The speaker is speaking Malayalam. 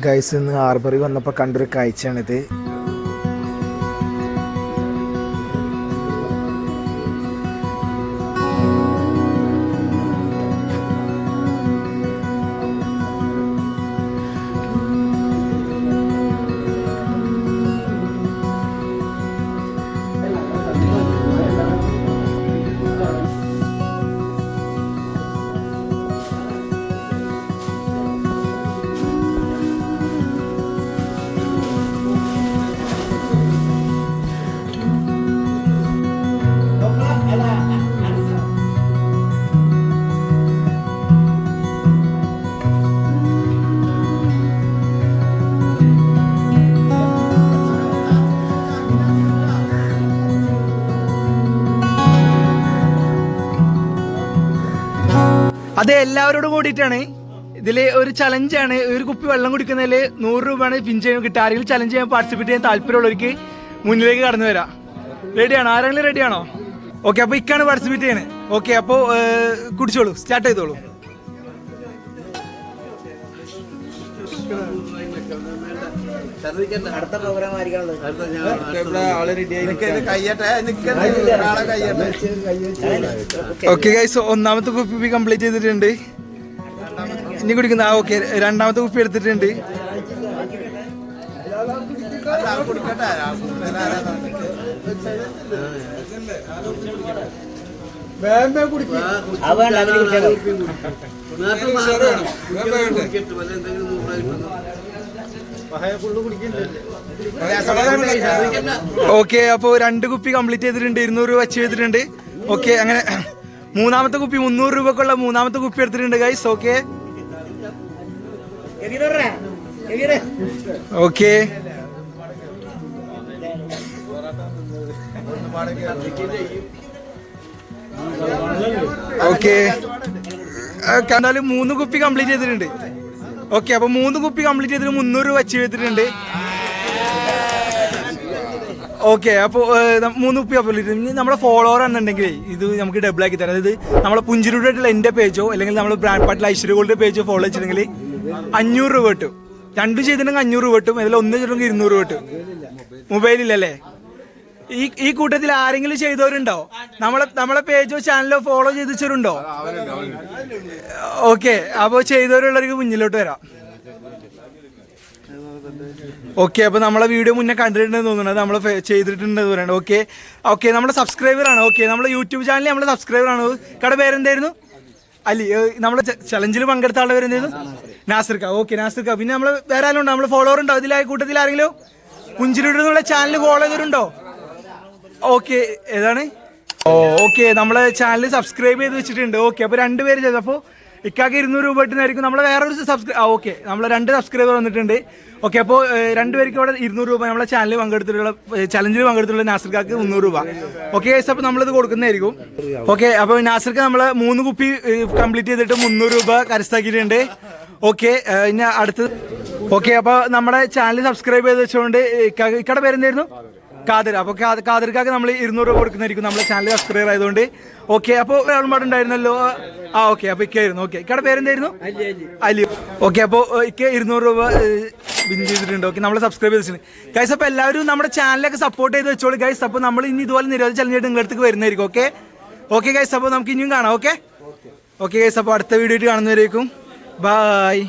ഗൈസ് ഇന്ന് ഹാർബറിൽ വന്നപ്പോൾ കണ്ടൊരു കാഴ്ചയാണിത്. അത് എല്ലാവരോടും കൂടിയിട്ടാണ്. ഇതില് ഒരു ചലഞ്ചാണ്. ഒരു കുപ്പി വെള്ളം കുടിക്കുന്നതിൽ 100 രൂപയാണ് പിൻ ചെയ്യാൻ കിട്ടുക. ആരെങ്കിലും ചലഞ്ച് ചെയ്യാൻ പാർട്ടിസിപ്പേറ്റ് ചെയ്യാൻ താല്പര്യമുള്ളവർക്ക് മുന്നിലേക്ക് കടന്നു വരാം. റെഡിയാണോ? ആരെങ്കിലും റെഡിയാണോ? ഓക്കെ, അപ്പോൾ ഇക്കാണ് പാർട്ടിസിപ്പേറ്റ് ചെയ്യണേ. ഓക്കെ, അപ്പോൾ കുടിച്ചോളൂ, സ്റ്റാർട്ട് ചെയ്തോളൂ. അടുത്ത പ്രോഗ്രാം ഓക്കെ ഗൈസ്, ഒന്നാമത്തെ കുപ്പി കംപ്ലീറ്റ് ചെയ്തിട്ടുണ്ട്. ഇനി കുടിക്കുന്ന ഓക്കെ, രണ്ടാമത്തെ കുപ്പി എടുത്തിട്ടുണ്ട്. ഓക്കെ, അപ്പോൾ 2 കുപ്പി കംപ്ലീറ്റ് ചെയ്തിട്ടുണ്ട്. 200 രൂപ വെച്ച് ചെയ്തിട്ടുണ്ട്. ഓക്കെ, അങ്ങനെ മൂന്നാമത്തെ കുപ്പി 300 രൂപക്കുള്ള മൂന്നാമത്തെ കുപ്പി എടുത്തിട്ടുണ്ട് ഗൈസ്. ഓക്കെ ഓക്കെ ഓക്കെ, എന്തായാലും 3 കുപ്പി കംപ്ലീറ്റ് ചെയ്തിട്ടുണ്ട്. ഓക്കെ, അപ്പൊ 3 കുപ്പി കംപ്ലീറ്റ് ചെയ്തിട്ട് 300 രൂപ വെച്ച് ചെയ്തിട്ടുണ്ട്. ഓക്കെ, അപ്പോൾ 3 കുപ്പി കംപ്ലീറ്റ്. ഇനി നമ്മുടെ ഫോളോവർ എന്നുണ്ടെങ്കിൽ ഇത് നമുക്ക് ഡബിൾ ആക്കി തരാം. അതായത് നമ്മളെ പുഞ്ചിരിയുടെ എൻ്റെ പേജോ അല്ലെങ്കിൽ നമ്മൾ ബ്രാൻഡ് പാട്ടിൽ ഐശ്വര്യ ഗോൾഡ് പേജോ ഫോളോ വെച്ചിട്ടുണ്ടെങ്കിൽ 500 രൂപ കിട്ടും. 2 ചെയ്തിട്ടുണ്ടെങ്കിൽ 500 രൂപ കിട്ടും. ഇതിൽ 1 ചെയ്തിട്ടുണ്ടെങ്കിൽ 200 രൂപ കിട്ടും. മൊബൈലിലല്ലേ? ഈ കൂട്ടത്തിൽ ആരെങ്കിലും ചെയ്തവരുണ്ടോ? നമ്മളെ പേജോ ചാനലോ ഫോളോ ചെയ്തിട്ടുണ്ടോ? ഓക്കെ, അപ്പോൾ ചെയ്തവരുള്ളവർക്ക് മുന്നിലോട്ട് വരാം. ഓക്കെ, അപ്പോൾ നമ്മളെ വീഡിയോ മുന്നേ കണ്ടിട്ടുണ്ടെന്ന് തോന്നുന്നത്, നമ്മൾ ചെയ്തിട്ടുണ്ടെന്ന് പറയുന്നത്. ഓക്കെ ഓക്കെ, നമ്മുടെ സബ്സ്ക്രൈബറാണ്. ഓക്കെ, നമ്മുടെ യൂട്യൂബ് ചാനലിൽ നമ്മുടെ സബ്സ്ക്രൈബറാണ്. കട പേരെന്തായിരുന്നു? അലി. നമ്മുടെ ചലഞ്ചിൽ പങ്കെടുത്ത ആളുടെ പേരെന്തായിരുന്നു? നാസിർക്ക. ഓക്കെ, നാസിർക്ക. പിന്നെ നമ്മൾ വേറെ ആരും ഉണ്ടോ? നമ്മൾ ഫോളോവർ ഉണ്ടോ? ഇതിലായ കൂട്ടത്തിൽ ആരെങ്കിലും പുഞ്ചിരിയുടെ ചാനൽ ഫോളോ ചെയ്തിട്ടുണ്ടോ? ഓക്കെ, ഏതാണ്? ഓക്കെ, നമ്മളെ ചാനൽ സബ്സ്ക്രൈബ് ചെയ്ത് വെച്ചിട്ടുണ്ട്. ഓക്കെ, അപ്പോൾ 2 പേര് ചെയ്തു. അപ്പോൾ ഇക്കാക്ക് 200 രൂപ കിട്ടുന്നതായിരിക്കും. നമ്മളെ വേറൊരു ഓക്കെ, നമ്മളെ 2 സബ്സ്ക്രൈബർ വന്നിട്ടുണ്ട്. ഓക്കെ, അപ്പോൾ 2 പേർക്ക് ഇവിടെ 200 രൂപ നമ്മളെ ചാനലിൽ പങ്കെടുത്തിട്ടുള്ള ചലഞ്ചിൽ പങ്കെടുത്തിട്ടുള്ള നാസിർക്കാക്ക് 300 രൂപ. ഓക്കെ ഗൈസ്, അപ്പോൾ നമ്മളിത് കൊടുക്കുന്നതായിരിക്കും. ഓക്കെ, അപ്പോൾ നാസിർക്ക് നമ്മൾ 3 കുപ്പി കംപ്ലീറ്റ് ചെയ്തിട്ട് 300 രൂപ കരസ്ഥാക്കിയിട്ടുണ്ട്. ഓക്കെ, ഇനി അടുത്തത്. ഓക്കെ, അപ്പോൾ നമ്മുടെ ചാനൽ സബ്സ്ക്രൈബ് ചെയ്ത് വെച്ചുകൊണ്ട് ഇക്കടെ പേരെന്തായിരുന്നു? ഖാദിർ. അപ്പോൾ ഖാദിർക്കാക്ക് നമ്മൾ 200 രൂപ കൊടുക്കുന്നതായിരിക്കും നമ്മുടെ ചാനൽ സബ്സ്ക്രൈബർ ആയതുകൊണ്ട്. ഓക്കെ, അപ്പോൾ ഒരാളുമായിട്ടുണ്ടായിരുന്നല്ലോ. ഓക്കെ, അപ്പോൾ ഇക്കായിരുന്നു. ഓക്കെ, ഇക്കടെ പേരെന്തായിരുന്നു? അലി. ഓക്കെ, അപ്പോൾ ഇക്ക 200 രൂപ വിൻ ചെയ്തിട്ടുണ്ട്. ഓക്കെ, നമ്മൾ സബ്സ്ക്രൈബ് ചെയ്തിട്ടുണ്ട് ഗൈസ്. അപ്പോൾ എല്ലാവരും നമ്മുടെ ചാനലൊക്കെ സപ്പോർട്ട് ചെയ്ത് വെച്ചോളൂ ഗൈസ്. അപ്പോൾ നമ്മൾ ഇനി ഇതുപോലെ നിരവധി ചലഞ്ചായിട്ട് നിങ്ങളുടെ അടുത്തേക്ക് വരുന്നതായിരിക്കും. ഓക്കെ ഓക്കെ ഗൈസ്, അപ്പോൾ നമുക്ക് ഇനിയും കാണാം. ഓക്കെ ഓക്കെ ഗൈസ്, അപ്പോൾ അടുത്ത വീഡിയോ ആയിട്ട് കാണുന്നവരേക്കും ബൈ.